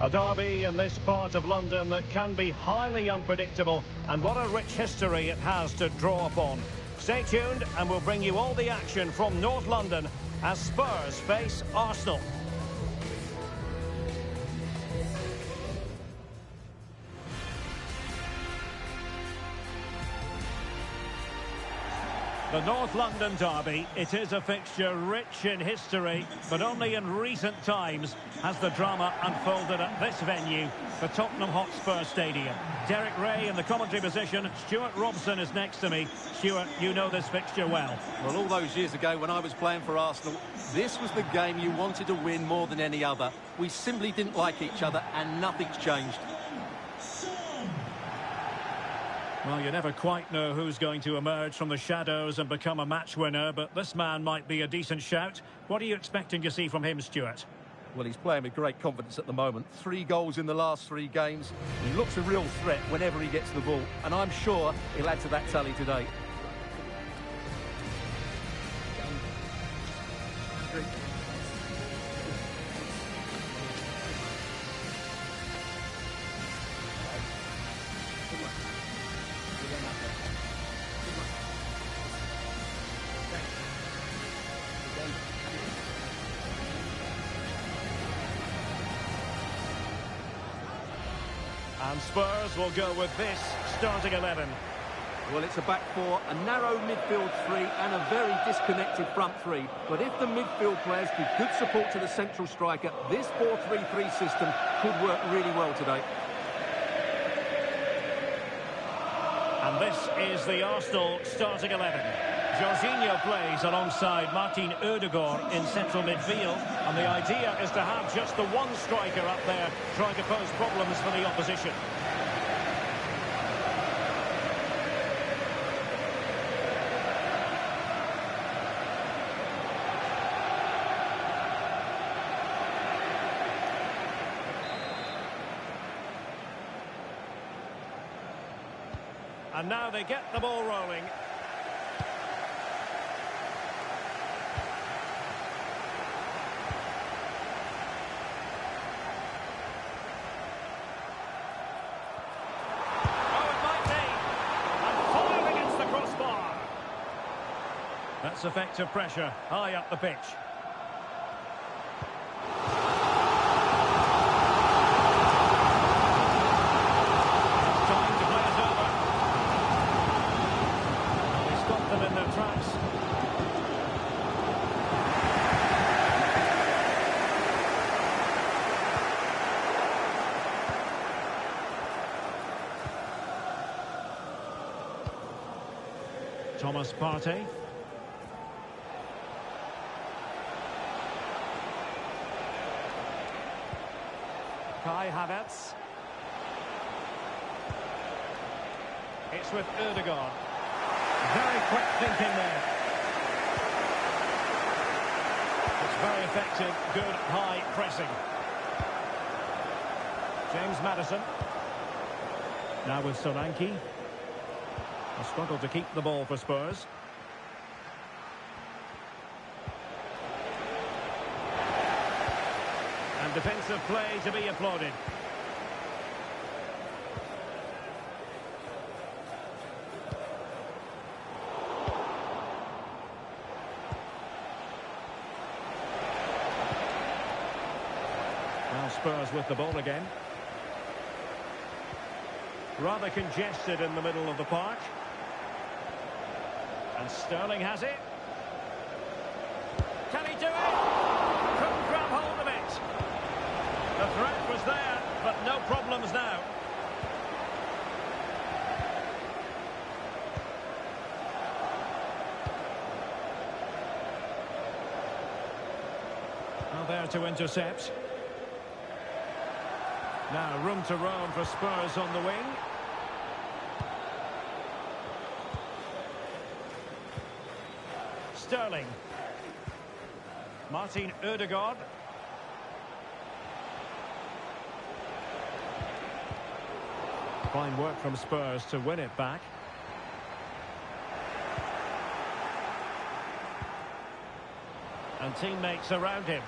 A derby in this part of London that can be highly unpredictable, and what a rich history it has to draw upon. Stay tuned and we'll bring you all the action from North London as Spurs face Arsenal. The North London derby, it is a fixture rich in history, but only in recent times has the drama unfolded at this venue, the Tottenham Hotspur Stadium. Derek Ray in the commentary position, Stuart Robson is next to me. Stuart, you know this fixture well. Well, all those years ago when I was playing for Arsenal, this was the game you wanted to win more than any other. We simply didn't like each other and nothing's changed. Well, you never quite know who's going to emerge from the shadows and become a match winner, but this man might be a decent shout. What are you expecting to see from him, Stuart? Well, he's playing with great confidence at the moment. 3 goals in the last 3 games. He looks a real threat whenever he gets the ball, and I'm sure he'll add to that tally today. And Spurs will go with this starting 11. Well, it's a back 4, a narrow midfield 3 and a very disconnected front 3. But if the midfield players give good support to the central striker, this 4-3-3 system could work really well today. And this is the Arsenal starting 11. Jorginho plays alongside Martin Ødegaard in central midfield, and the idea is to have just the one striker up there trying to pose problems for the opposition. And now they get the ball rolling. That's effective pressure, high up the pitch. Time to play it over. They stop them in their tracks. Thomas Partey. Kai Havertz. It's with Ødegaard. Very quick thinking there. It's very effective, good high pressing. James Maddison. Now with Solanke. A struggle to keep the ball for Spurs. And defensive play to be applauded. Now Spurs with the ball again. Rather congested in the middle of the park. And Sterling has it. Can he do it? Couldn't grab hold of it. The threat was there, but no problems now. Now there to intercept. Now room to roam for Spurs on the wing. Sterling. Martin Ødegaard. Fine work from Spurs to win it back. And teammates around him.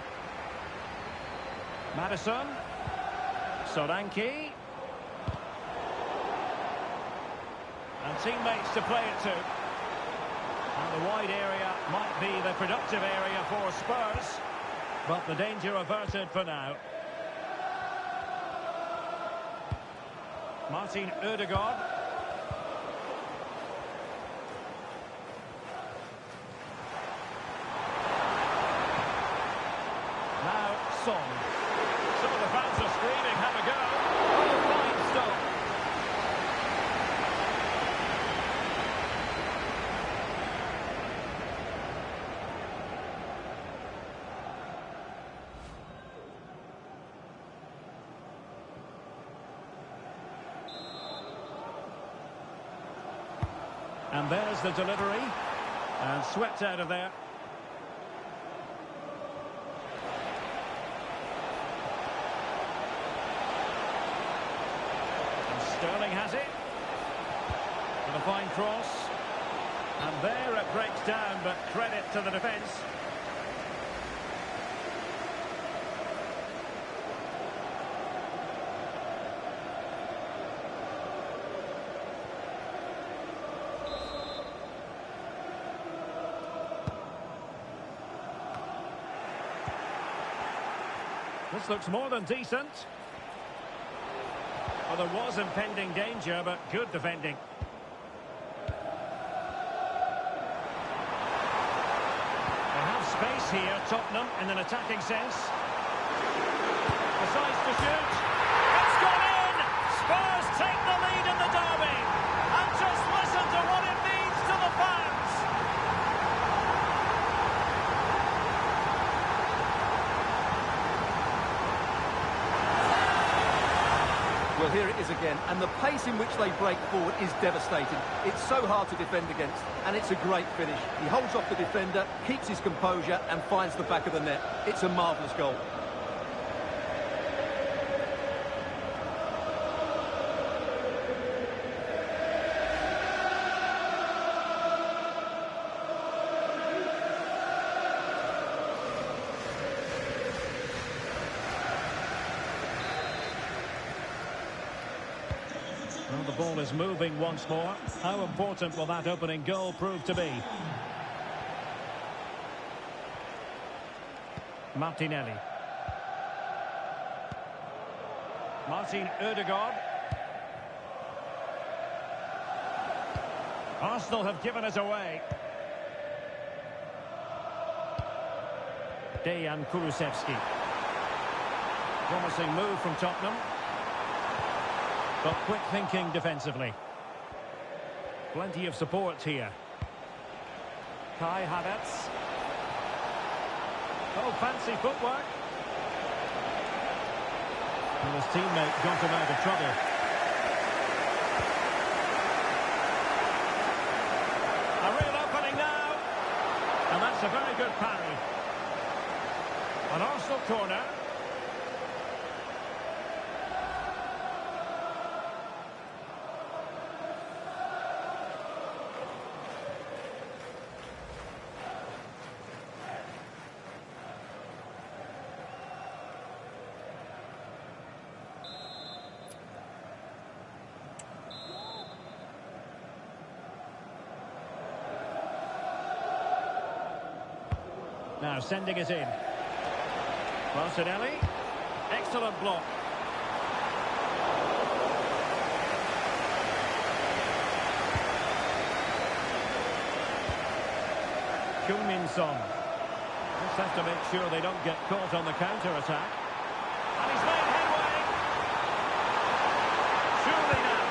Maddison. Solanke. And teammates to play it to. And the wide area might be the productive area for Spurs. But the danger averted for now. Martin Ødegaard. Now Son. Some of the fans are screaming, have a go. Oh, fine stop. And there's the delivery. And swept out of there. And Sterling has it. With a fine cross. And there it breaks down, but credit to the defence. This looks more than decent. Well, there was impending danger, but good defending. They have space here, Tottenham, in an attacking sense. Decides to shoot. It's gone in! Spurs take the lead in the derby. And just listen to what it means to the fans. Well, here it is again, and the pace in which they break forward is devastating. It's so hard to defend against, and it's a great finish. He holds off the defender, keeps his composure, and finds the back of the net. It's a marvellous goal. Well, the ball is moving once more. How important will that opening goal prove to be? Martinelli. Martin Ødegaard. Arsenal have given us away. Dejan Kulusevski. Promising move from Tottenham. But quick thinking defensively. Plenty of support here. Kai Havertz. Oh, fancy footwork. And his teammate got him out of trouble. A real opening now. And that's a very good parry. An Arsenal corner. Now sending it in. Martinelli. Excellent block. Kung-min-son. Just have to make sure they don't get caught on the counter-attack. And he's made headway. Surely now.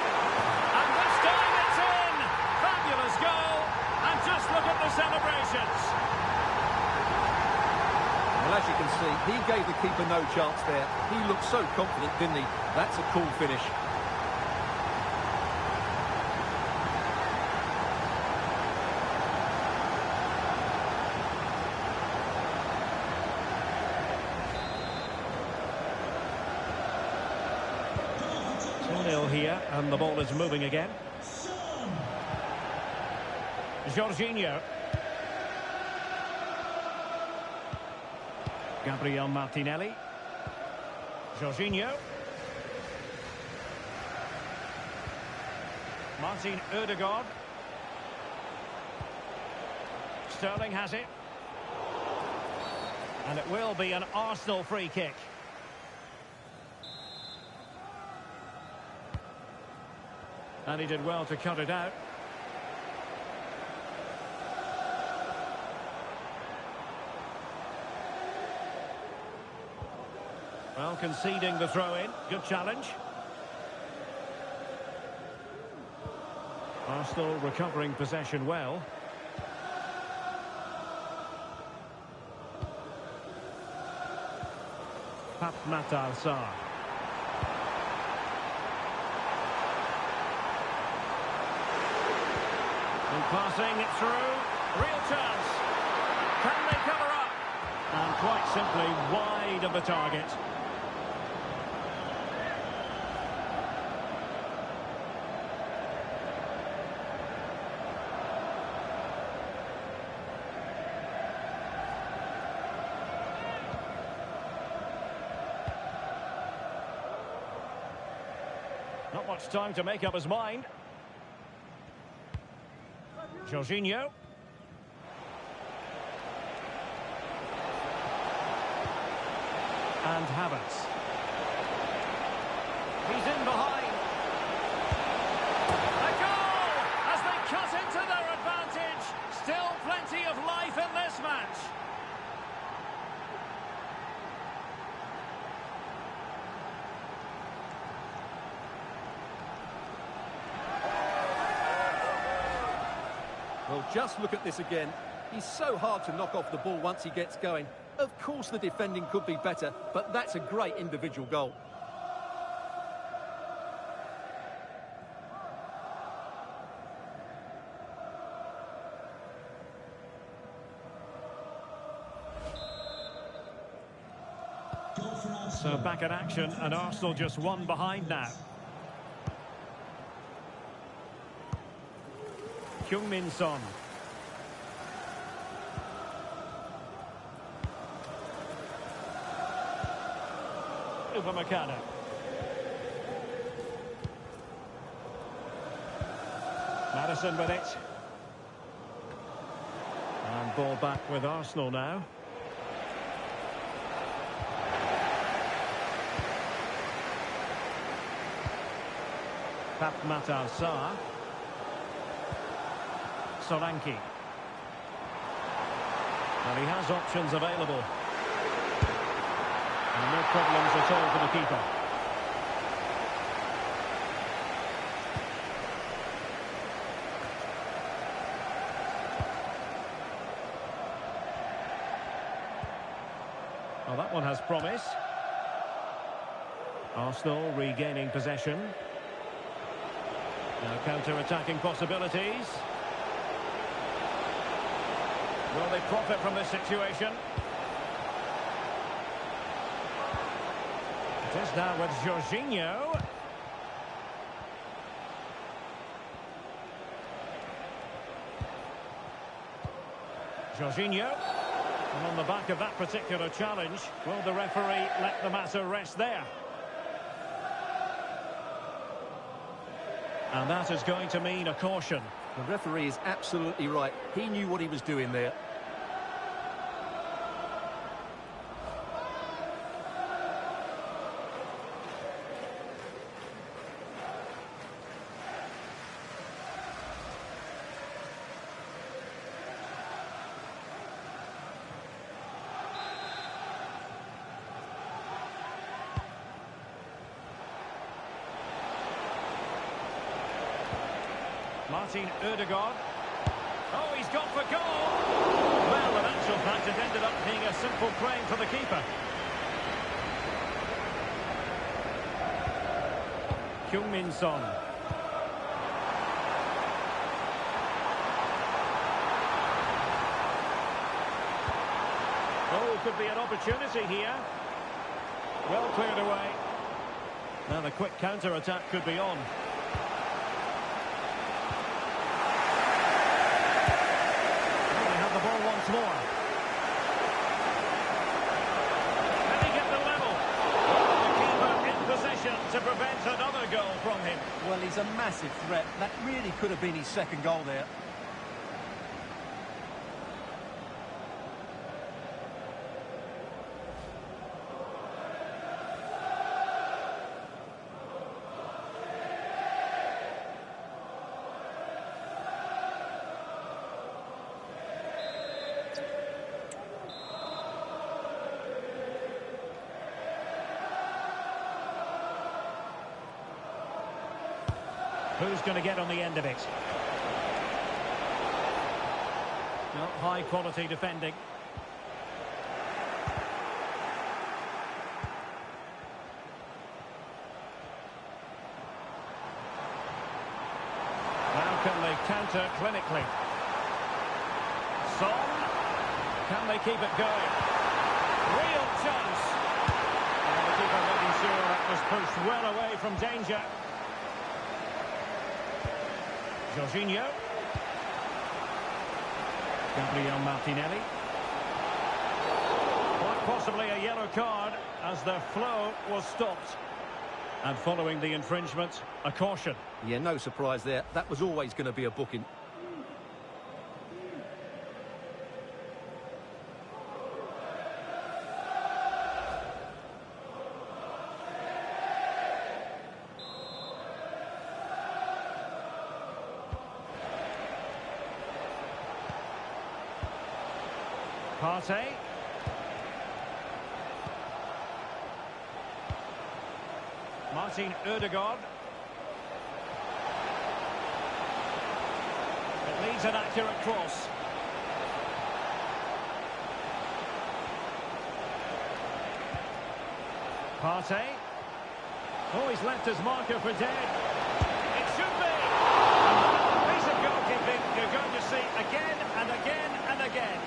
And this time it's in. Fabulous goal. And just look at the celebrations. Well, as you can see, he gave the keeper no chance there. He looked so confident, didn't he? That's a cool finish. Here, and the ball is moving again. Jorginho. Gabriel Martinelli. Jorginho. Martin Ødegaard. Sterling has it. And it will be an Arsenal free kick. And he did well to cut it out. Well, conceding the throw-in. Good challenge. Arsenal recovering possession well. Matar Sarr. And passing it through. Real chance. Can they cover up? And quite simply wide of the target. Not much time to make up his mind. Jorginho. And Havertz. He's in behind. A goal! As they cut into their advantage. Still plenty of life in this match. Well, just look at this again. He's so hard to knock off the ball once he gets going. Of course the defending could be better, but that's a great individual goal. So back in action, and Arsenal just one behind now. Heung-min Son. Upamecano. Maddison with it. And ball back with Arsenal now. Matar Sarr. Solanke. And he has options available. And no problems at all for the keeper. Well, that one has promise. Arsenal regaining possession. Now counter-attacking possibilities. Will they profit from this situation? It is now with Jorginho. Jorginho. And on the back of that particular challenge, will the referee let the matter rest there? And that is going to mean a caution. The referee is absolutely right. He knew what he was doing there. Martin Ødegaard. Oh, he's gone for goal! Well, in actual fact, it ended up being a simple claim for the keeper. Heung-min Son. Oh, could be an opportunity here. Well cleared away. Now the quick counter-attack could be on. The ball once more. Can he get the level? The keeper in position to prevent another goal from him. Well, he's a massive threat. That really could have been his second goal there. Who's going to get on the end of it? Not high quality defending. Now can they counter clinically? Son, can they keep it going? Real chance. And the keeper making sure that was pushed well away from danger. Jorginho. Gabriel Martinelli. Quite possibly a yellow card as their flow was stopped. And following the infringement, a caution. Yeah, no surprise there. That was always going to be a booking. Partey. Martin Ødegaard. It needs an accurate cross. Partey. Oh, he's left his marker for dead. It should be. A piece of goalkeeping you're going to see again and again and again.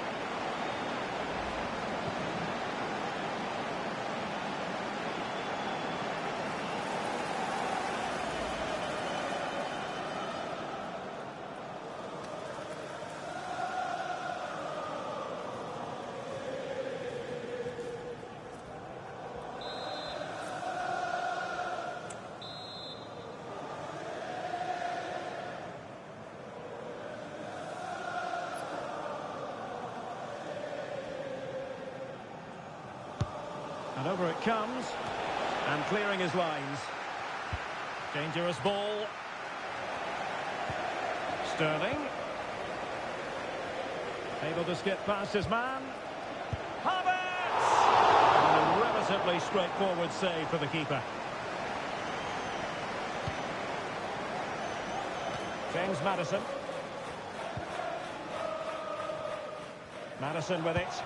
And over it comes, and clearing his lines. Dangerous ball. Sterling. Able to skip past his man. Havertz! And a relatively straightforward save for the keeper. James Maddison. Maddison with it.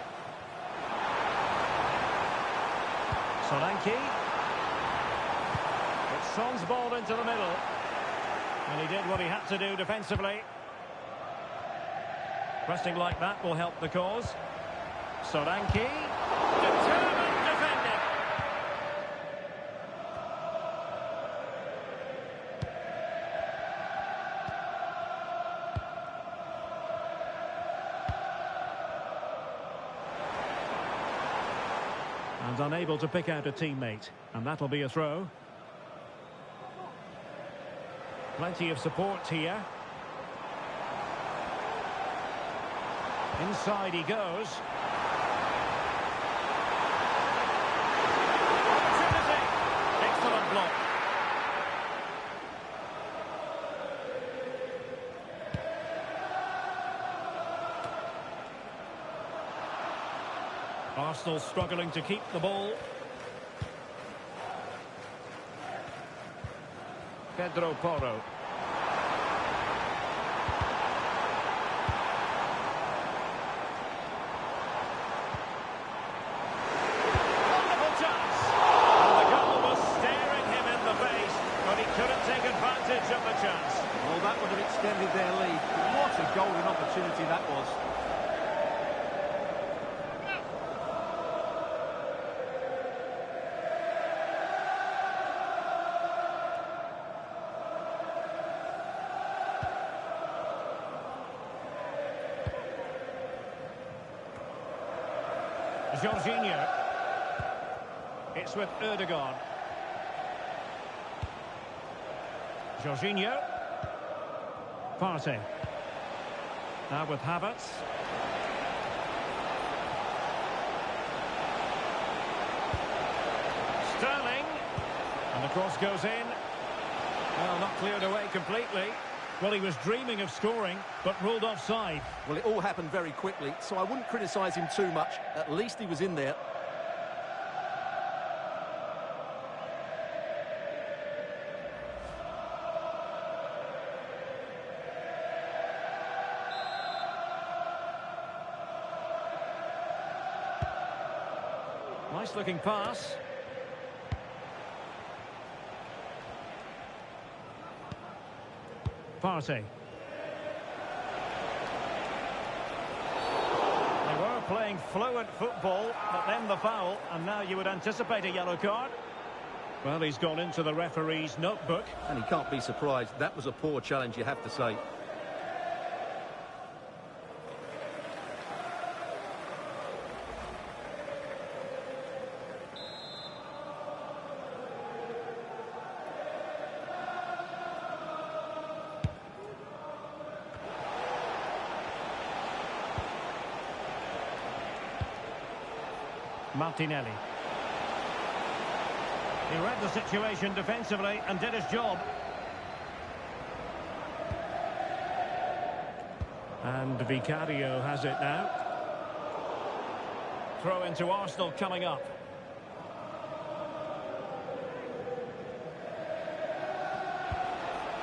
Solanke. It's Son's ball into the middle. And he did what he had to do defensively. Pressing like that will help the cause. Solanke. Determined defending. And unable to pick out a teammate. And that'll be a throw. Plenty of support here. Inside he goes. Opportunity. Excellent block. Arsenal struggling to keep the ball. Pedro Porro. Wonderful chance. And the goal was staring him in the face, but he couldn't take advantage of the chance. Well, that would have extended their lead. What a golden opportunity that was. Jorginho. It's with Ødegaard. Jorginho. Partey. Now with Havertz. Sterling. And the cross goes in. Well, not cleared away completely. Well, he was dreaming of scoring, but ruled offside. Well, it all happened very quickly, so I wouldn't criticise him too much. At least he was in there. Nice-looking pass. Partey. They were playing fluent football, but then the foul, and now you would anticipate a yellow card. Well, he's gone into the referee's notebook. And he can't be surprised. That was a poor challenge, you have to say. Martinelli. He read the situation defensively and did his job. And Vicario has it now. Throw into Arsenal coming up.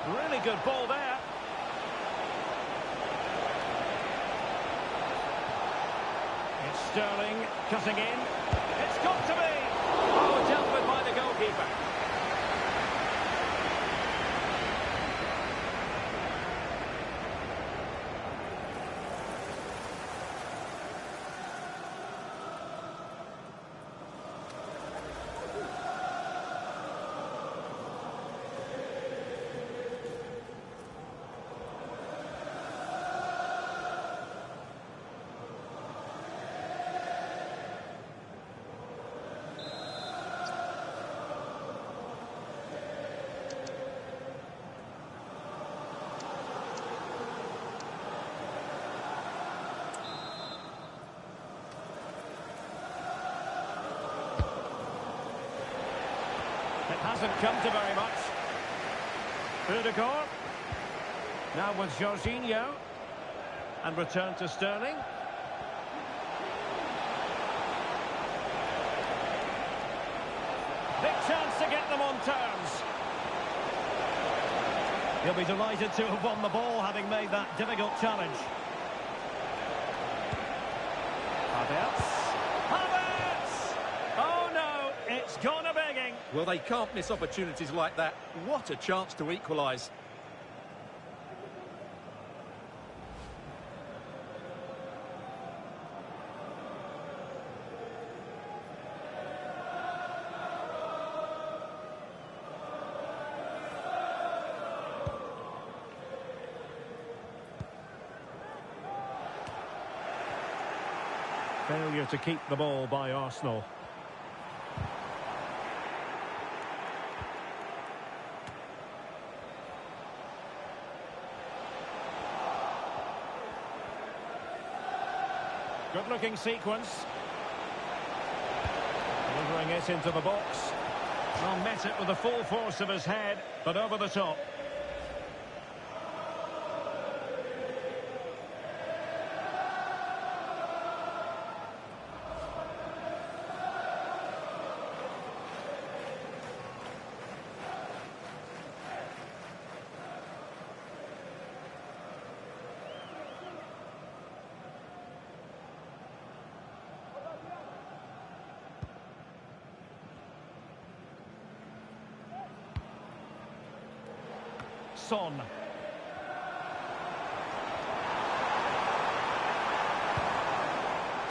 Really good ball there. It's Sterling cutting in. It's got to be! Oh, dealt with by the goalkeeper. It hasn't come to very much. Odegaard. Now with Jorginho. And return to Sterling. Big chance to get them on terms. He'll be delighted to have won the ball, having made that difficult challenge. Havertz. Havertz! Oh no, it's gone a begging. Well, they can't miss opportunities like that. What a chance to equalise. Failure to keep the ball by Arsenal. Good-looking sequence. Delivering it into the box. Well, met it with the full force of his head, but over the top. Son.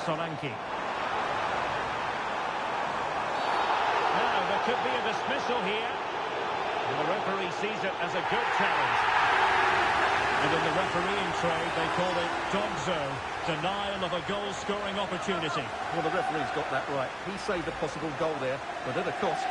Solanke. Now, there could be a dismissal here. And the referee sees it as a good challenge. And in the refereeing trade, they call it dogzo, denial of a goal-scoring opportunity. Well, the referee's got that right. He saved a possible goal there, but at a cost.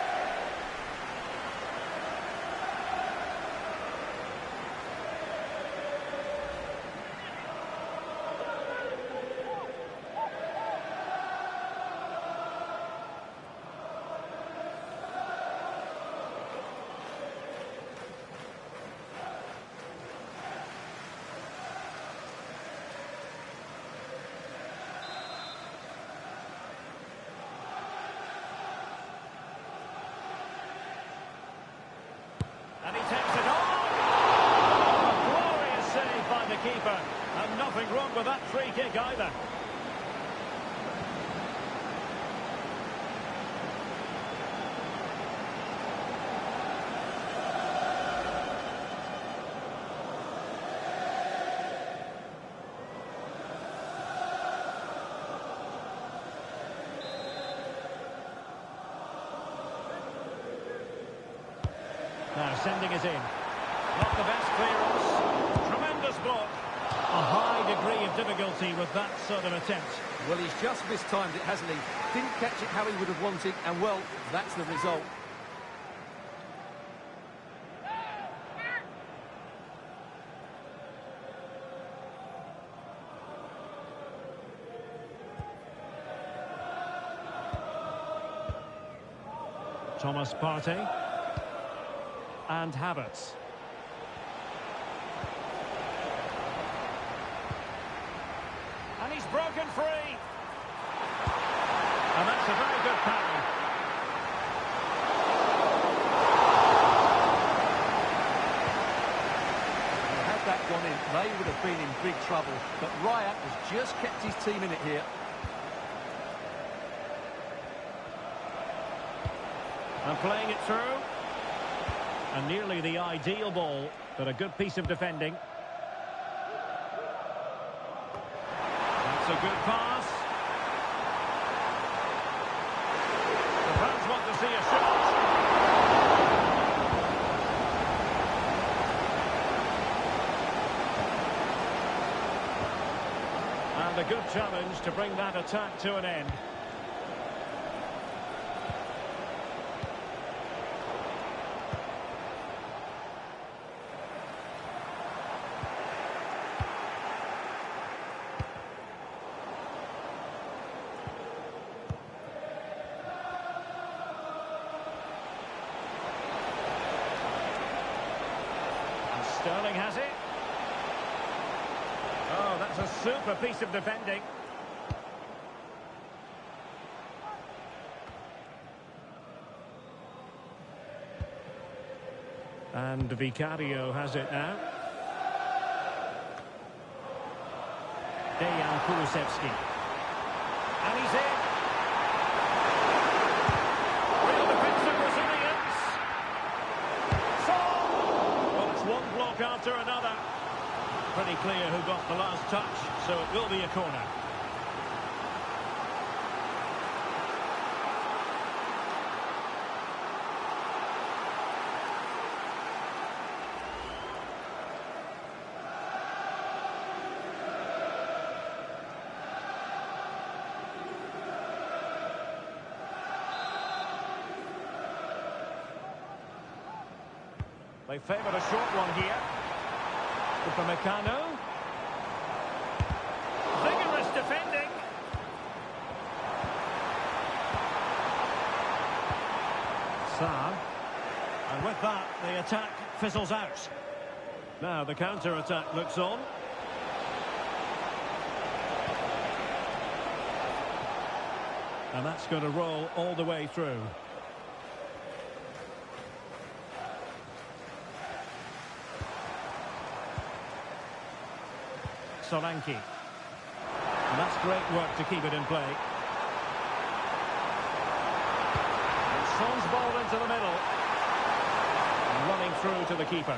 nothing wrong with that free kick either. Now sending it in. Not the best clearance. Tremendous block. A high degree of difficulty with that sort of attempt. Well, he's just mistimed it, hasn't he? Didn't catch it how he would have wanted, and well, that's the result. Thomas Partey. And Havertz. And he's broken free. And that's a very good parry. Had that gone in, they would have been in big trouble. But Raya has just kept his team in it here. And playing it through. And nearly the ideal ball, but a good piece of defending. That's a good pass. The fans want to see a shot. And a good challenge to bring that attack to an end. Sterling has it. Oh, that's a super piece of defending. And Vicario has it now. Dejan Kulusevski. And he's in. Real defensive resilience. Well, it's one block after another. Pretty clear who got the last touch, so it will be a corner. They favoured a short one here. Upamecano. Vigorous defending. Sarr. And with that, the attack fizzles out. Now the counter-attack looks on. And that's going to roll all the way through. Solanke. And that's great work to keep it in play. And Son's ball into the middle. And running through to the keeper.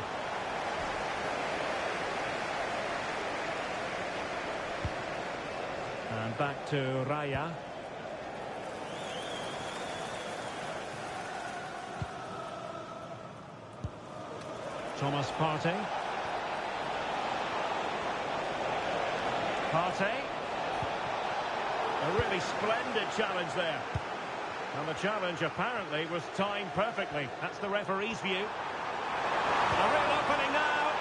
And back to Raya. Thomas Partey. Partey. A really splendid challenge there. And the challenge apparently was timed perfectly. That's the referee's view. A real opening now.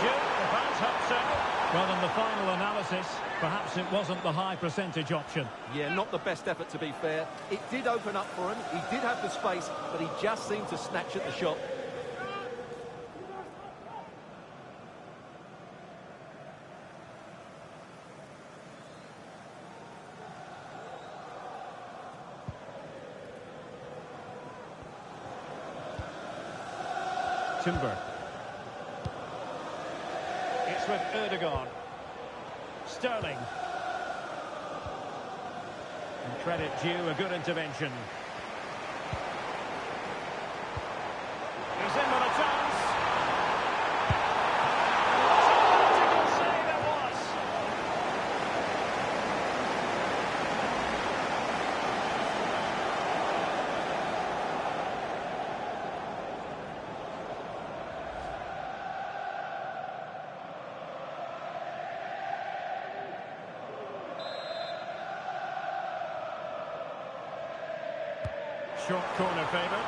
The fans hope so. Well, in the final analysis, perhaps it wasn't the high percentage option. Yeah, not the best effort to be fair. It did open up for him. He did have the space, but he just seemed to snatch at the shot. Timber. with Erdogan. Sterling. And credit due, a good intervention. He's in with a chance. What a magical save it was. Short corner favour.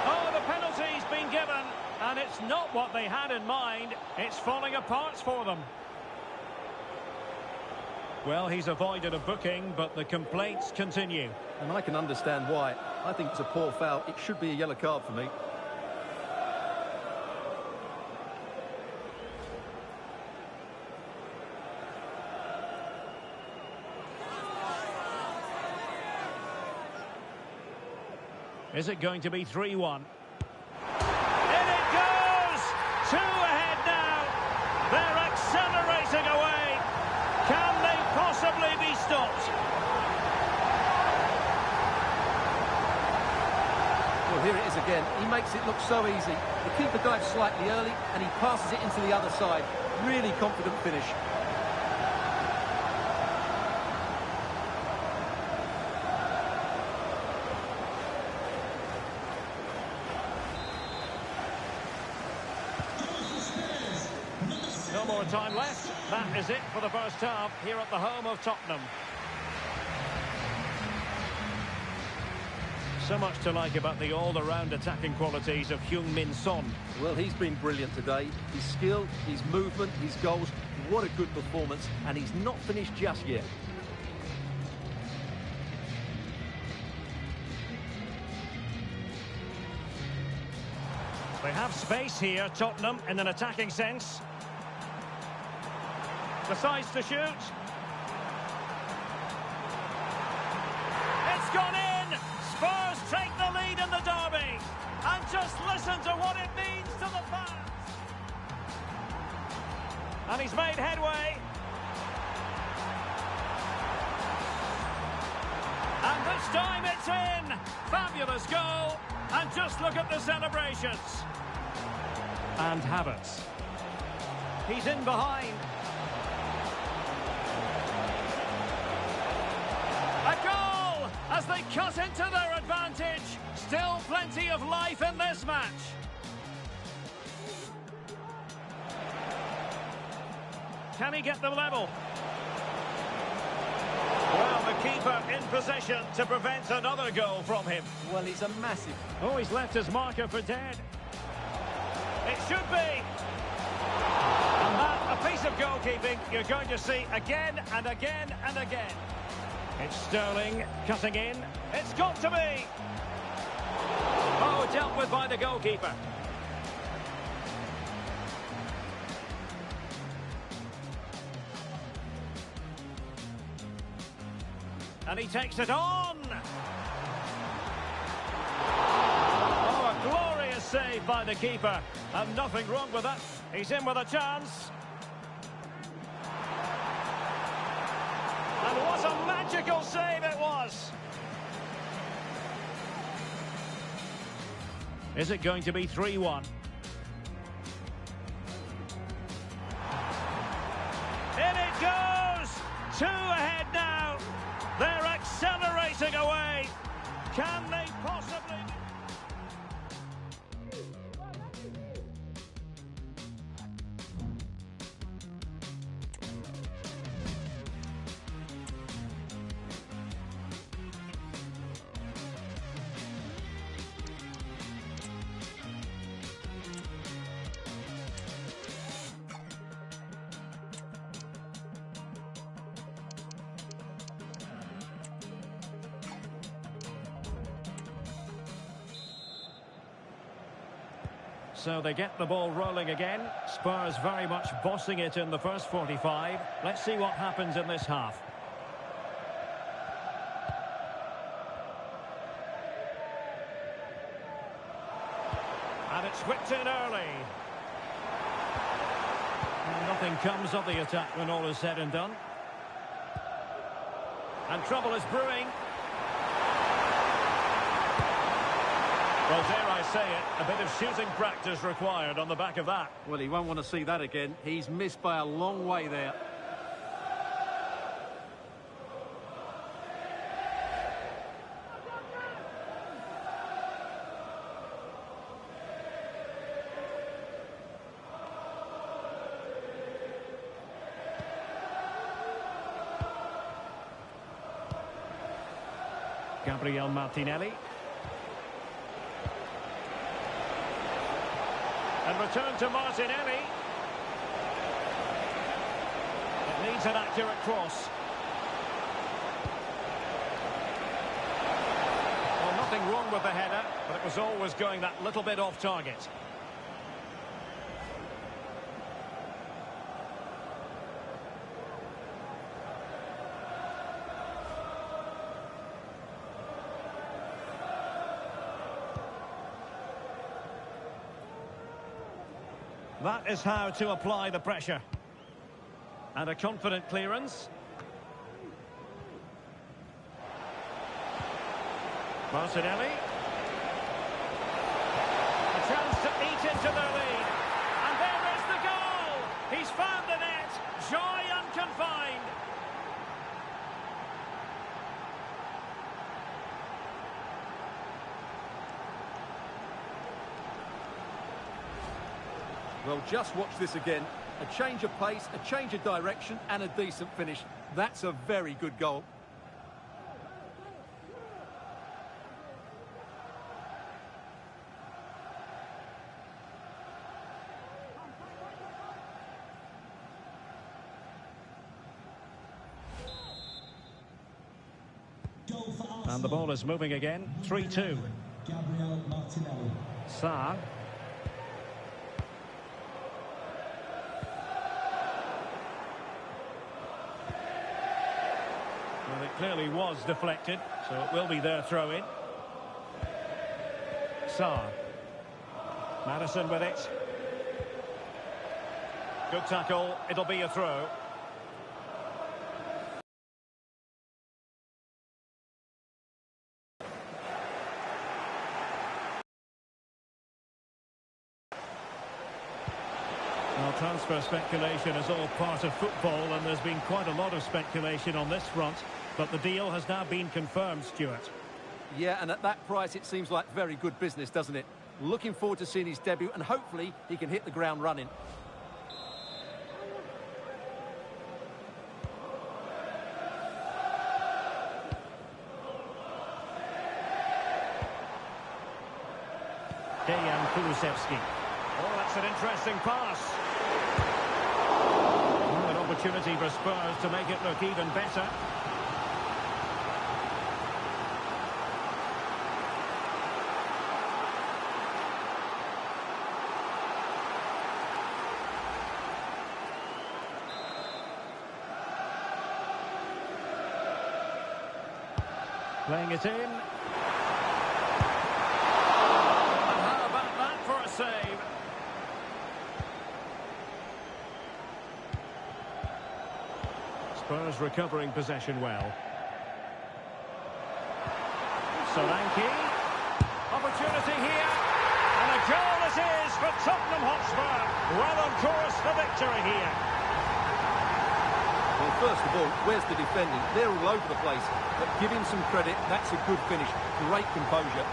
Oh, the penalty's been given, and it's not what they had in mind. It's falling apart for them. Well, he's avoided a booking, but the complaints continue. And I can understand why. I think it's a poor foul. It should be a yellow card for me. Is it going to be 3-1? In it goes! 2 ahead now. They're accelerating away. Can they possibly be stopped? Well, here it is again. He makes it look so easy. The keeper dives slightly early, and he passes it into the other side. Really confident finish. No more time left. That is it for the first half here at the home of Tottenham. So much to like about the all-around attacking qualities of Heung-min Son. Well, he's been brilliant today. His skill, his movement, his goals. What a good performance. And he's not finished just yet. They have space here, Tottenham, in an attacking sense. Decides to shoot. It's gone in! Spurs take the lead in the derby. And just listen to what it means to the fans. And he's made headway. And this time it's in! Fabulous goal. And just look at the celebrations. And Havertz. He's in behind. A goal as they cut into their advantage. Still plenty of life in this match. Can he get them level? Well, the keeper in possession to prevent another goal from him. Well, he's a massive... Oh, he's left his marker for dead. It should be. And that, a piece of goalkeeping you're going to see again and again and again. It's Sterling cutting in. It's got to be. Oh, dealt with by the goalkeeper. And he takes it on. Oh, a glorious save by the keeper. And nothing wrong with that. He's in with a chance. And what a magical save it was. Is it going to be 3-1? In it goes! 2 ahead now. They're accelerating away. Can they possibly... So they get the ball rolling again. Spurs very much bossing it in the first 45. Let's see what happens in this half. Whipped in early. And nothing comes of the attack when all is said and done. And trouble is brewing. Well, dare I say it, a bit of shooting practice required on the back of that. Well, he won't want to see that again. He's missed by a long way there. Gabriel Martinelli. And return to Martinelli. It needs an accurate cross. Well, nothing wrong with the header, but it was always going that little bit off target. That is how to apply the pressure. And a confident clearance. Martinelli. A chance to eat into their lead. And there is the goal! He's found the net. Joy unconfined. Well, just watch this again. A change of pace, a change of direction, and a decent finish. That's a very good goal. And the ball is moving again. 3-2. Gabriel Martinelli. Sarr. Well, it clearly was deflected, so it will be their throw-in. Sarr. Madison with it. Good tackle. It'll be a throw. Well, transfer speculation is all part of football, and there's been quite a lot of speculation on this front, but the deal has now been confirmed, Stuart. Yeah, and at that price, it seems like very good business, doesn't it? Looking forward to seeing his debut, and hopefully he can hit the ground running. Dejan Kulusevski. Oh, that's an interesting pass. Oh, an opportunity for Spurs to make it look even better. Playing it in. And how about that for a save? Spurs recovering possession well. Solanke. Opportunity here. And a goal it is for Tottenham Hotspur. Well on course for victory here. Well, first of all, where's the defending? They're all over the place. But give him some credit. That's a good finish. Great composure.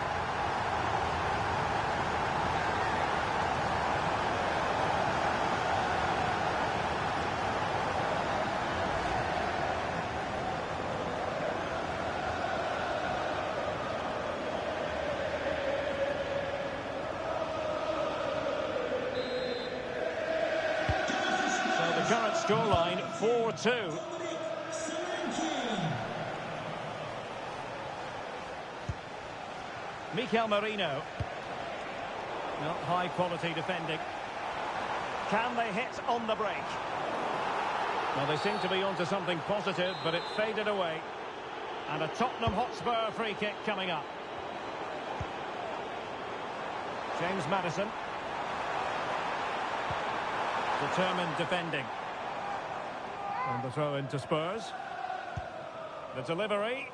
So the current scoreline, 4-2. Mikel Merino. Not high quality defending. Can they hit on the break? Well, they seem to be onto something positive, but it faded away. And a Tottenham Hotspur free kick coming up. James Maddison. Determined defending. And the throw into Spurs. The delivery.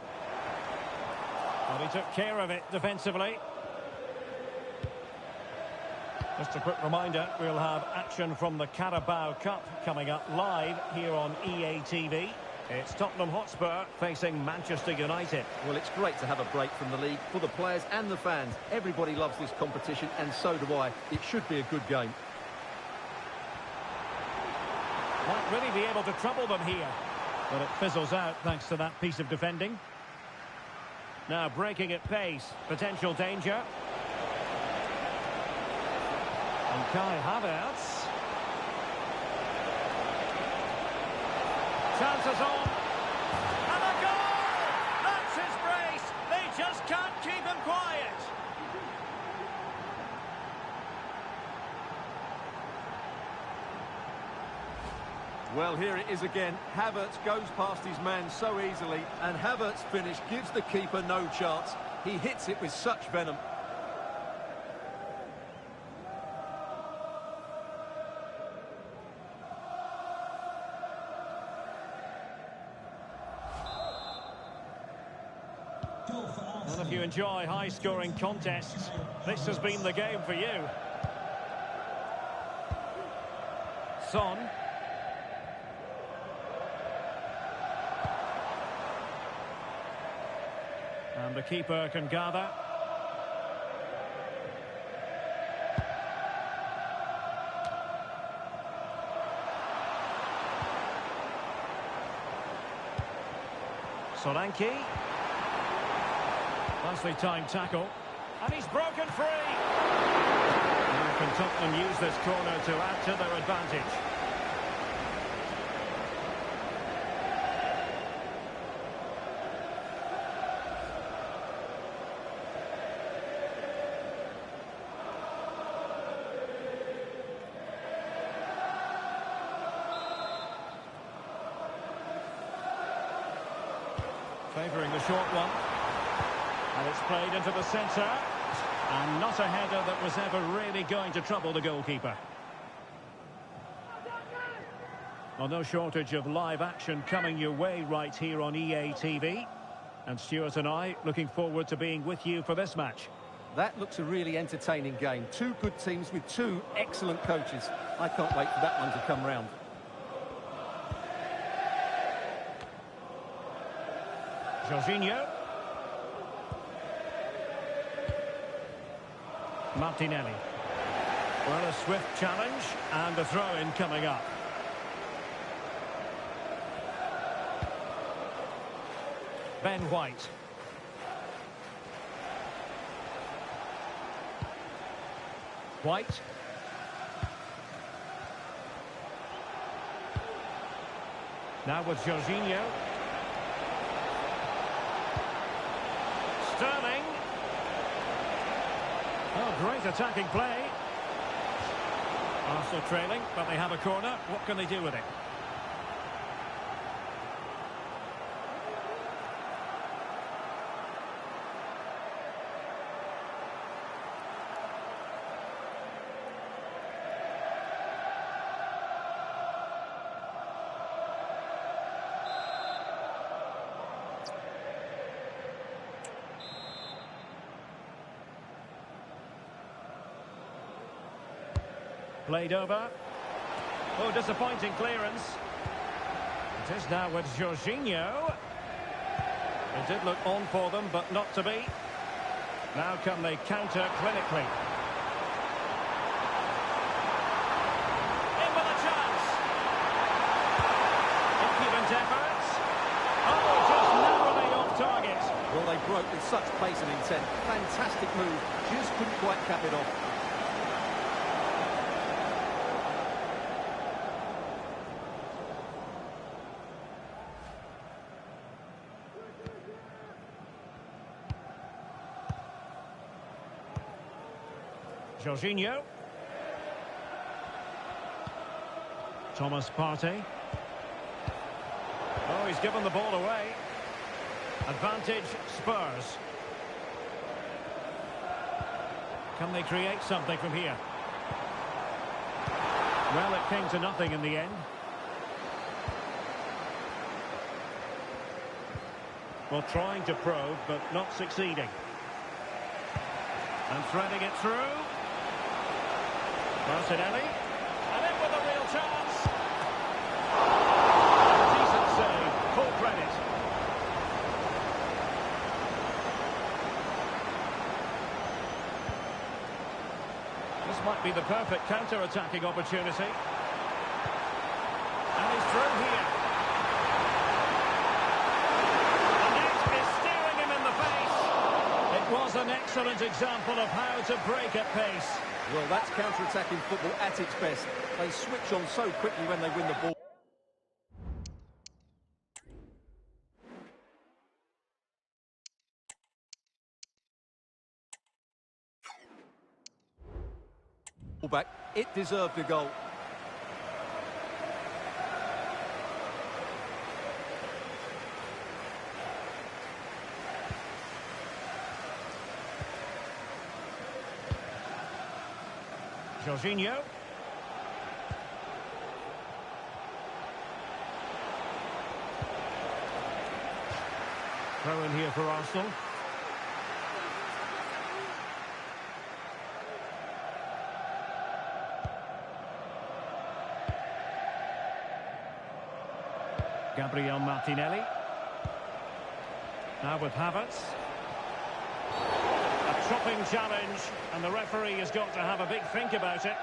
Well, he took care of it defensively. Just a quick reminder, we'll have action from the Carabao Cup coming up live here on EA TV. It's Tottenham Hotspur facing Manchester United. Well, it's great to have a break from the league for the players and the fans. Everybody loves this competition, and so do I. It should be a good game. Might really be able to trouble them here. But it fizzles out thanks to that piece of defending. Now breaking at pace. Potential danger. And Kai Havertz. Chances on. And a goal! That's his brace. They just can't keep him quiet. Well, here it is again. Havertz goes past his man so easily, and Havertz's finish gives the keeper no chance. He hits it with such venom. Well, if you enjoy high-scoring contests, this has been the game for you. Son. And the keeper can gather. Solanke. Nicely timed tackle. And he's broken free. Now can Tottenham use this corner to add to their advantage? Favouring the short one. And it's played into the centre. And not a header that was ever really going to trouble the goalkeeper. Well, no shortage of live action coming your way right here on EA TV. And Stuart and I looking forward to being with you for this match. That looks a really entertaining game. Two good teams with two excellent coaches. I can't wait for that one to come round. Jorginho. Martinelli. Well, a swift challenge and a throw-in coming up. Ben White. White. Now with Jorginho. Sterling. Oh, great attacking play. Arsenal trailing, but they have a corner. What can they do with it? Played over. Oh, disappointing clearance. It is now with Jorginho. It did look on for them, but not to be. Now can they counter clinically? In with a chance. Impudent efforts. Oh, just narrowly off target. Well, they broke with such pace and intent. Fantastic move. Just couldn't quite cap it off. Jorginho. Thomas Partey. Oh, he's given the ball away. Advantage Spurs. Can they create something from here? Well, it came to nothing in the end. Well, trying to probe, but not succeeding. And threading it through. Martinelli. And in with a real chance. Decent save. Full credit. This might be the perfect counter-attacking opportunity. And he's through here. The net is staring him in the face. It was an excellent example of how to break at pace. Well, that's counter-attacking football at its best. They switch on so quickly when they win the ball. Back, it deserved a goal. Jorginho. Throw in here for Arsenal. Gabriel Martinelli. Now with Havertz. A chopping challenge, and the referee has got to have a big think about it.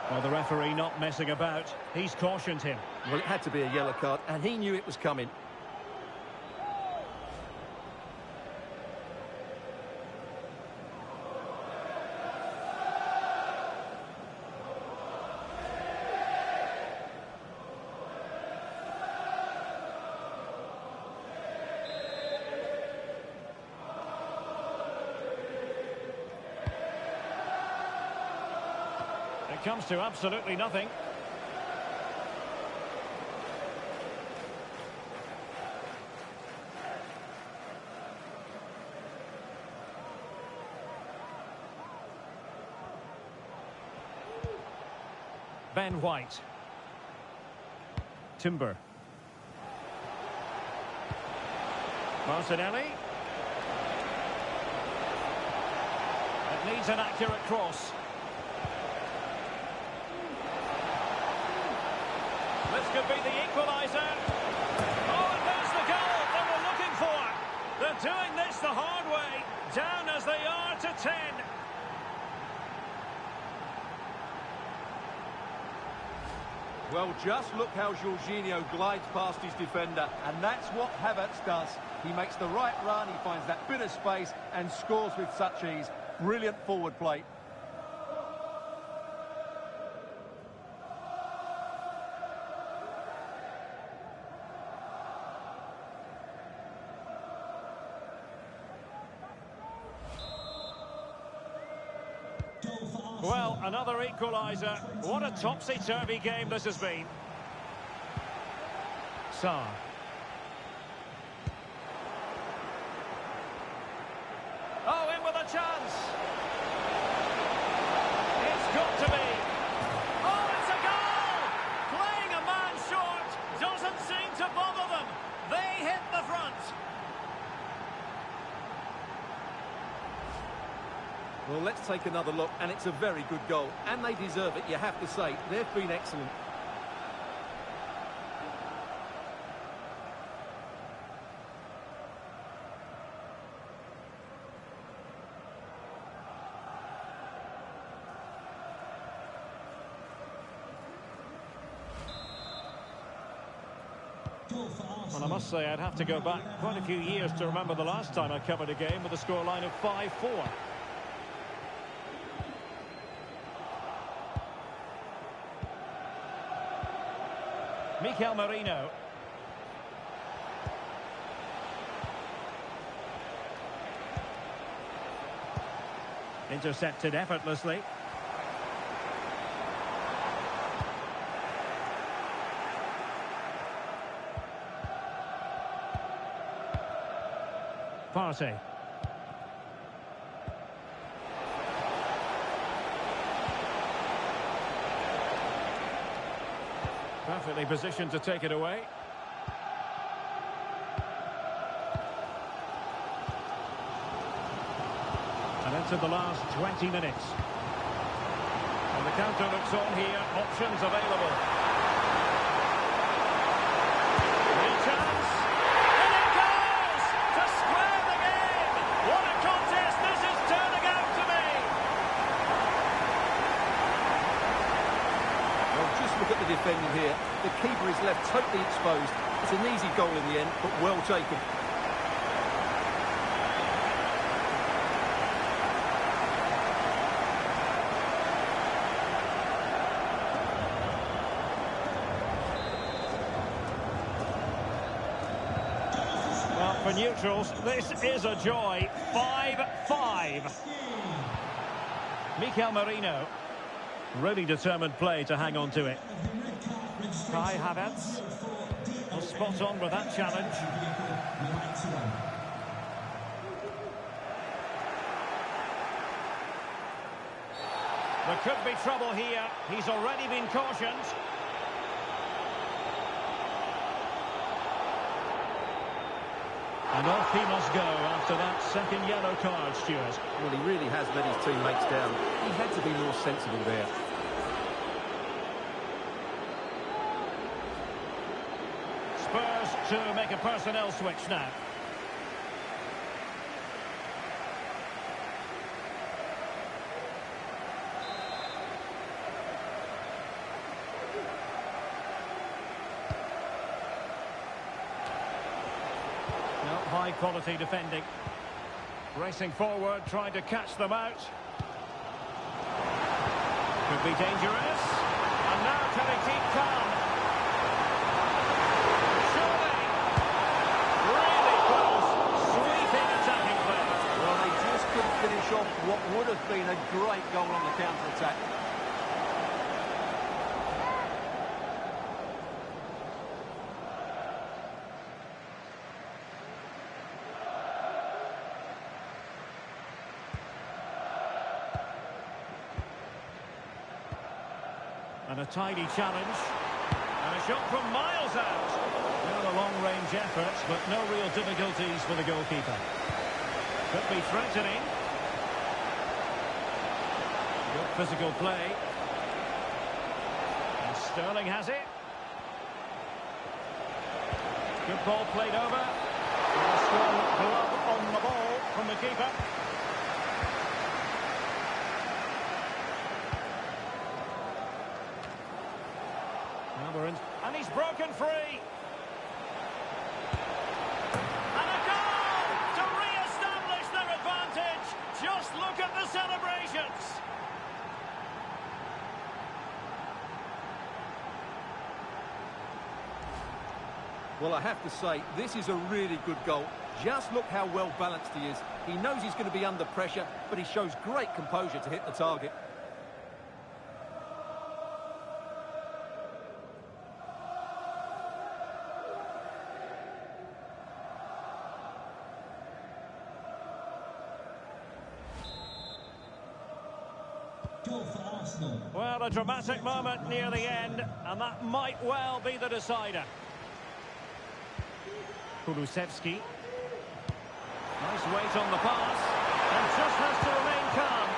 Well, the referee not messing about. He's cautioned him. Well, it had to be a yellow card, and he knew it was coming. It comes to absolutely nothing. Ben White. Timber. Martinelli. It needs an accurate cross. This could be the equaliser. Oh, and there's the goal they were looking for. They're doing this the hard way. Down as they are to 10. Well, just look how Jorginho glides past his defender, and that's what Havertz does. He makes the right run, he finds that bit of space and scores with such ease. Brilliant forward play. Well, another equaliser. What a topsy-turvy game this has been. Sarr. Oh, in with a chance. It's got to be. Oh, it's a goal! Playing a man short doesn't seem to bother them. They hit the front. Well, let's take another look, and it's a very good goal. And they deserve it, you have to say. They've been excellent. Well, I must say I'd have to go back quite a few years to remember the last time I covered a game with a scoreline of 5-4. Mikel Merino. Intercepted effortlessly. Partey. Perfectly positioned to take it away. And into the last 20 minutes. And the counter looks on here. Options available. Real chance. And it goes! To square the game! What a contest this is turning out to be! Well, just look at the defending here. The keeper is left totally exposed. It's an easy goal in the end, but well taken. Well, for neutrals, this is a joy. 5-5. Mikel Merino. Really determined play to hang on to it. Kai Havertz. Well, spot on with that challenge. There could be trouble here. He's already been cautioned. And off he must go after that second yellow card, Stuart. Well, he really has let his teammates down. He had to be more sensible there. Spurs to make a personnel switch now. High quality defending. Racing forward, trying to catch them out. Could be dangerous. And now can he keep calm? Surely. Really close. Sweeping attacking play. Well, they just couldn't finish off what would have been a great goal on the counter-attack. And a tidy challenge. And a shot from miles out. Well, a long-range effort, but no real difficulties for the goalkeeper. Could be threatening. Good physical play. And Sterling has it. Good ball played over. And a strong glove on the ball from the keeper. And he's broken free. And a goal to re-establish their advantage. Just look at the celebrations. Well, I have to say, this is a really good goal. Just look how well balanced he is. He knows he's going to be under pressure, but he shows great composure to hit the target. Well, a dramatic moment near the end, and that might well be the decider. Kulusevski. Nice weight on the pass, and just has to remain calm.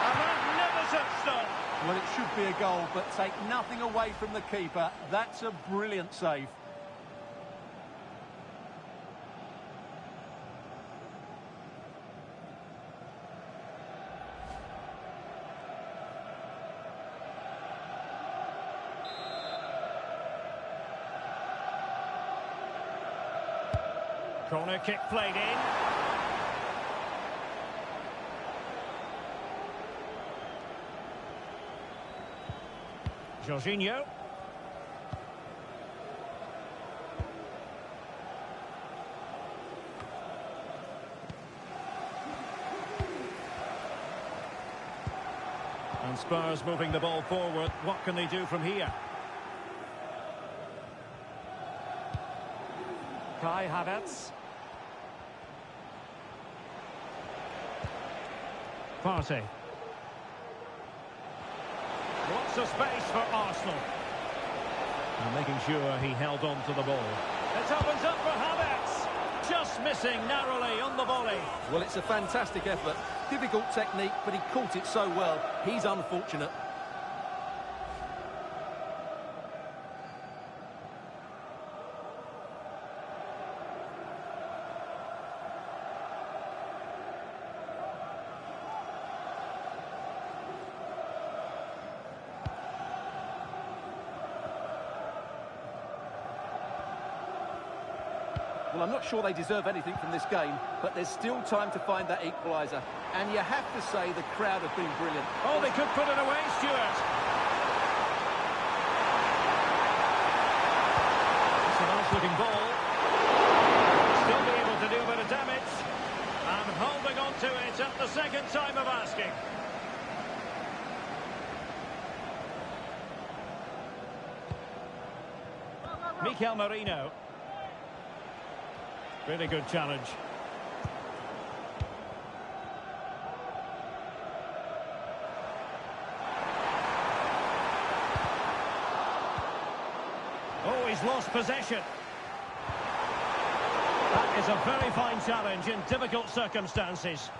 A magnificent stop. Well, it should be a goal, but take nothing away from the keeper. That's a brilliant save. Corner kick played in. Jorginho. And Spurs moving the ball forward. What can they do from here? Kai Havertz. Partey. Lots of space for Arsenal. And making sure he held on to the ball. It opens up for Havertz. Just missing narrowly on the volley. Well, it's a fantastic effort. Difficult technique, but he caught it so well. He's unfortunate. Well, I'm not sure they deserve anything from this game, but there's still time to find that equaliser. And you have to say the crowd have been brilliant. Oh, they could put it away, Stuart. It's a nice-looking ball. Still be able to do a bit of damage. And holding on to it at the second time of asking. Mikel Merino. Really good challenge. Oh, he's lost possession. That is a very fine challenge in difficult circumstances.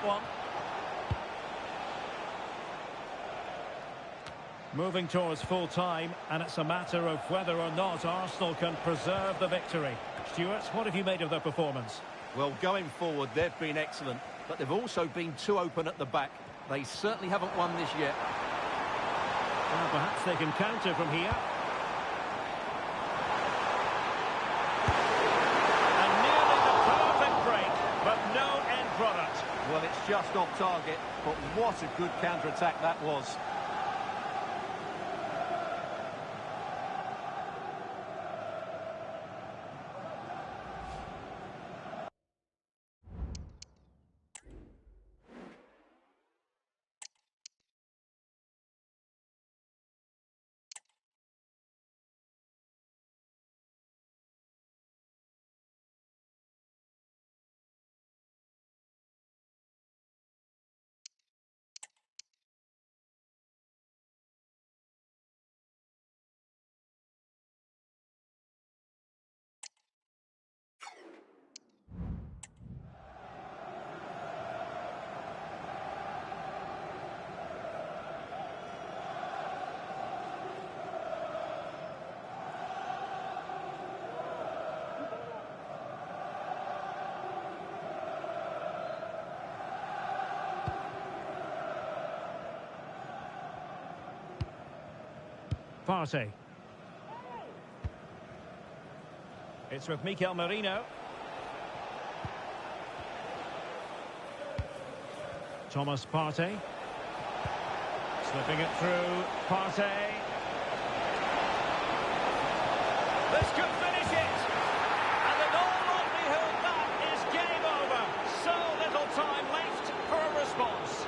One. Moving towards full time, and it's a matter of whether or not Arsenal can preserve the victory. Stuart, what have you made of their performance? Well, going forward, they've been excellent, but they've also been too open at the back. They certainly haven't won this yet. Well, perhaps they can counter from here. And nearly the perfect break, but no end product. Well, it's just off target, but what a good counter-attack that was. Partey. It's with Mikel Merino. Thomas Partey. Slipping it through. Partey. This could finish it. And in all likelihood, that is game over. So little time left for a response.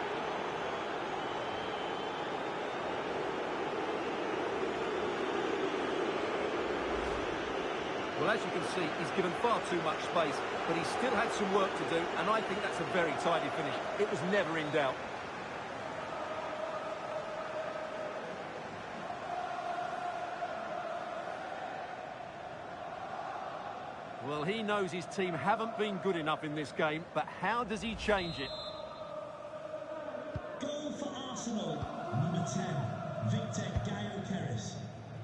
Well, as you can see, he's given far too much space, but he still had some work to do, and I think that's a very tidy finish. It was never in doubt. Well, he knows his team haven't been good enough in this game, but how does he change it? Goal for Arsenal, number 10, Victor Gyokeres.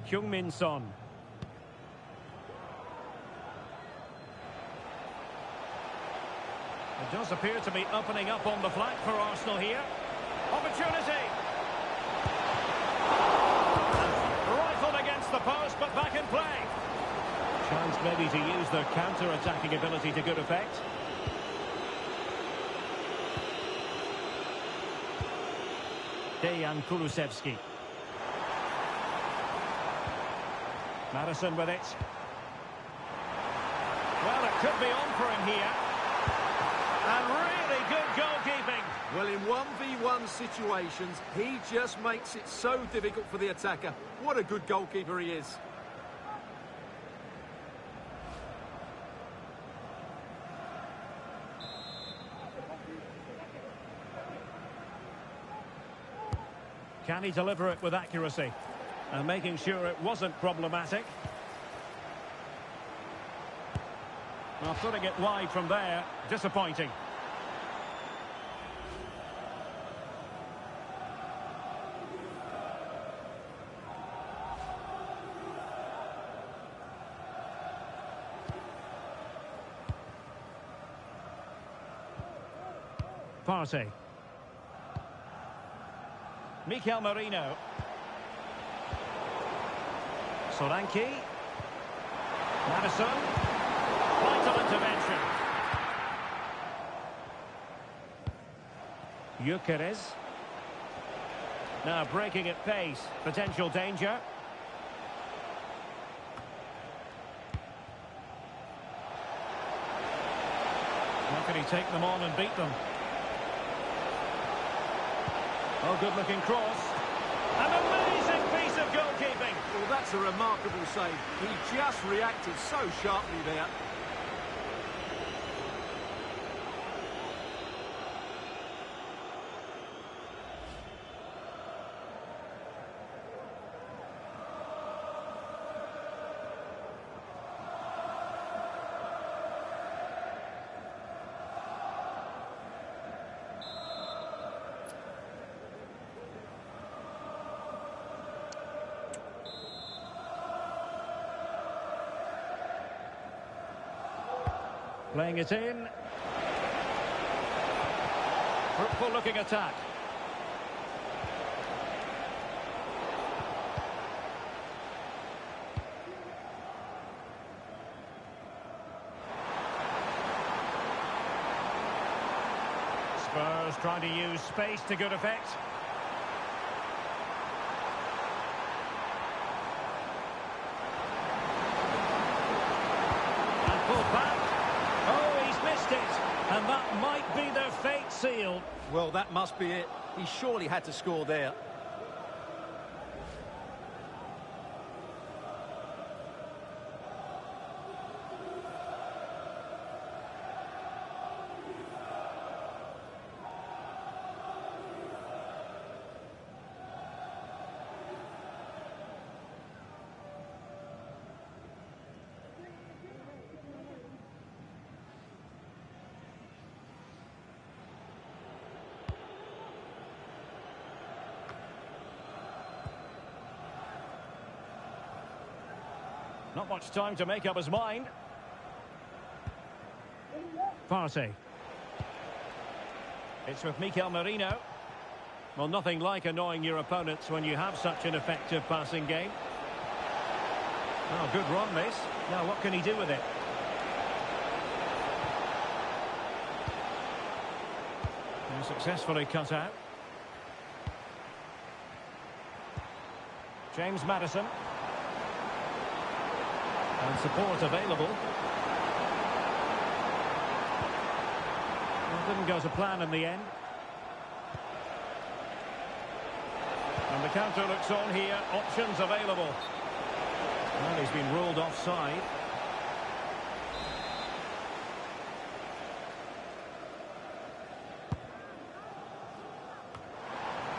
Heung-min Son. It does appear to be opening up on the flank for Arsenal here. Opportunity! Rifled against the post, but back in play. Chance maybe to use their counter-attacking ability to good effect. Dejan Kulusevski. Madison with it. Well, it could be on for him here. And really good goalkeeping. Well, in 1v1 situations, he just makes it so difficult for the attacker. What a good goalkeeper he is. Can he deliver it with accuracy? And making sure it wasn't problematic. Well, putting it wide from there, disappointing. Partey. Mikel Merino. Solanke. Madison. Vital intervention. Gyökeres. Now breaking at pace. Potential danger. How can he take them on and beat them? Oh, good-looking cross. An amazing piece of goalkeeping. Well, that's a remarkable save. He just reacted so sharply there. Playing it in. Fruitful looking attack. Spurs trying to use space to good effect. And pulled back. Oh, he's missed it. And that might be their fate sealed. Well, that must be it. He surely had to score there. Not much time to make up his mind. Partey. It's with Mikel Merino. Well, nothing like annoying your opponents when you have such an effective passing game. Oh, good run, this. Now, what can he do with it? And successfully cut out. James Maddison. And support available. Well, didn't go to plan in the end. And the counter looks on here. Options available. Well, he's been ruled offside.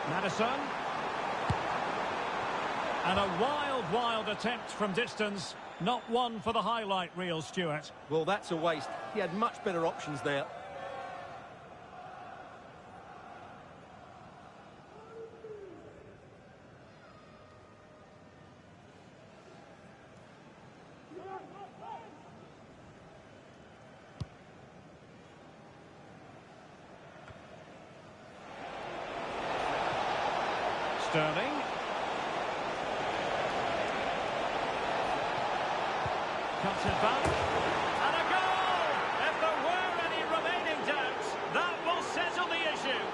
Maddison. And a wild attempt from distance. Not one for the highlight reel, Stuart. Well, that's a waste. He had much better options there. Sterling. Cuts it back. And a goal! If there were any remaining doubts, that will settle the issue.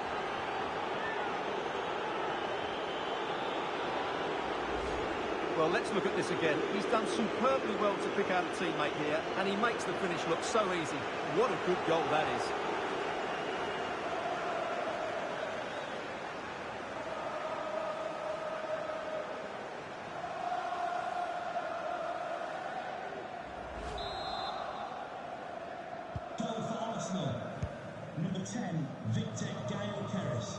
Well, let's look at this again. He's done superbly well to pick out a teammate here, and he makes the finish look so easy. What a good goal that is. Goal for Arsenal. Number 10, Victor Gyökeres.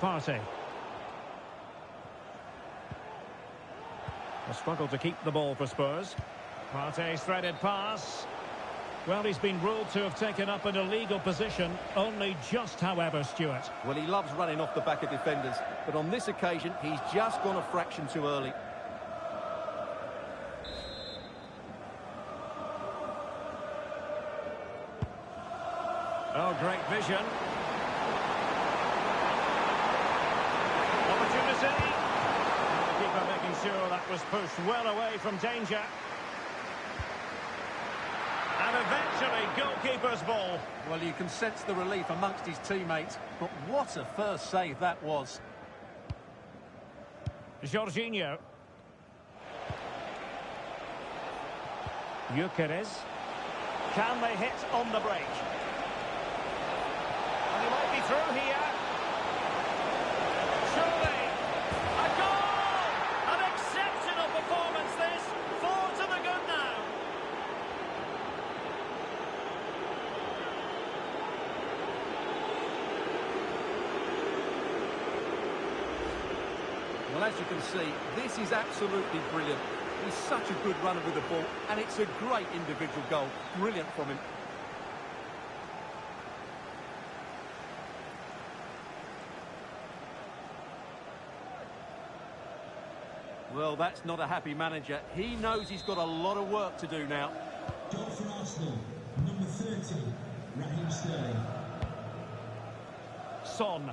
Partey. A struggle to keep the ball for Spurs. Partey's threaded pass. Well, he's been ruled to have taken up an illegal position, only just, however, Stuart. Well, he loves running off the back of defenders, but on this occasion, he's just gone a fraction too early. Oh, great vision. Opportunity. The keeper making sure that was pushed well away from danger. And eventually, goalkeeper's ball. Well, you can sense the relief amongst his teammates, but what a first save that was. Jorginho. Gyökeres. Can they hit on the break? And he might be through here. Surely. A goal! An exceptional performance this. 4 to the good now. Well, as you can see, this is absolutely brilliant. He's such a good runner with the ball, and it's a great individual goal. Brilliant from him. Well, that's not a happy manager. He knows he's got a lot of work to do now. Goal for Arsenal, number 30, Raheem Sterling. Son.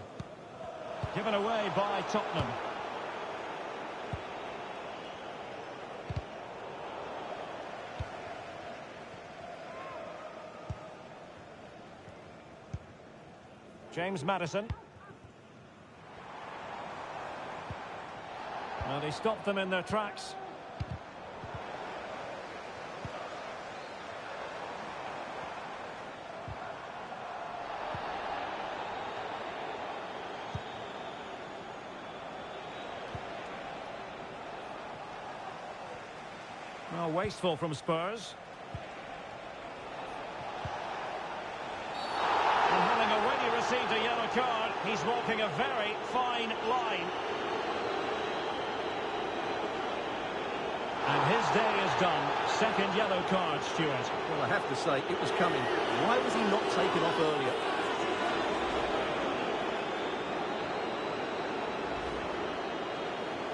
Given away by Tottenham. James Maddison. Well, he stopped them in their tracks. Well, wasteful from Spurs. And having already received a yellow card, he's walking a very fine line. And his day is done. Second yellow card, Stuart. Well, I have to say, it was coming. Why was he not taken off earlier?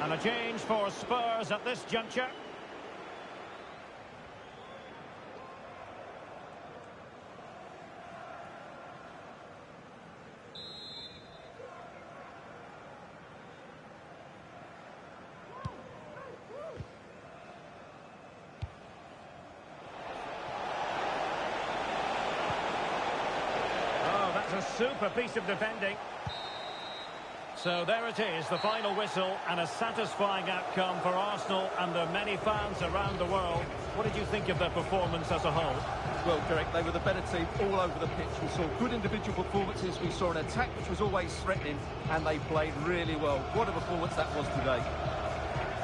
And a change for Spurs at this juncture. A super piece of defending. So there it is, the final whistle, and a satisfying outcome for Arsenal and their many fans around the world. What did you think of their performance as a whole? Well, Derek, they were the better team all over the pitch. We saw good individual performances, we saw an attack which was always threatening, and they played really well. What a performance that was today.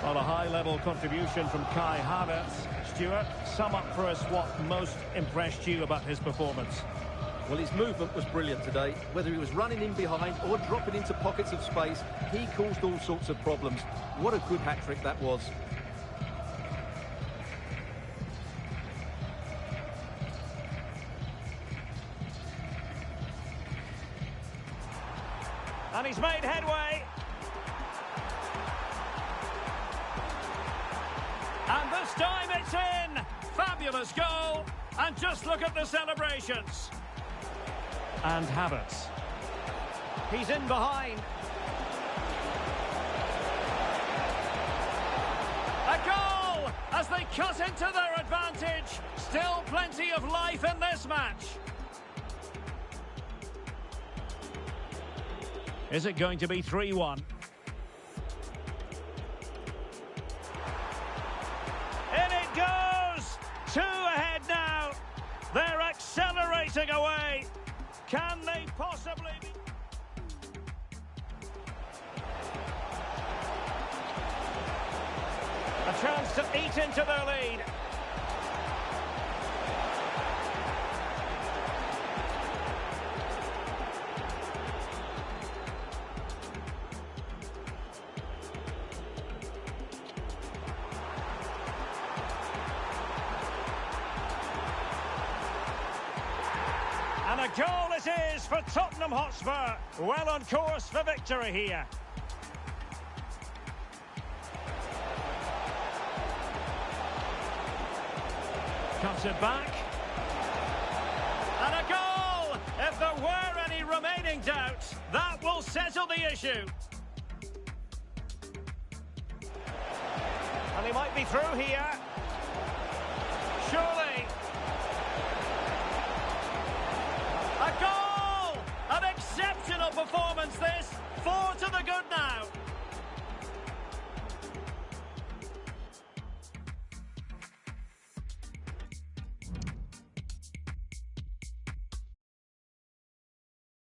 Well, a high-level contribution from Kai Havertz. Stuart, sum up for us what most impressed you about his performance. Well, his movement was brilliant today. Whether he was running in behind or dropping into pockets of space, he caused all sorts of problems. What a good hat-trick that was. And he's made headway. And this time it's in. Fabulous goal. And just look at the celebrations. And Havertz. He's in behind. A goal as they cut into their advantage. Still plenty of life in this match. Is it going to be 3-1? In it goes! 2 ahead now. They're accelerating away. Can they possibly be... A chance to eat into their lead. And a goal it is for Tottenham Hotspur. Well on course for victory here. Cuts it back. And a goal! If there were any remaining doubts, that will settle the issue. And he might be through here. Surely. A goal! An exceptional performance this. 4 to the good now.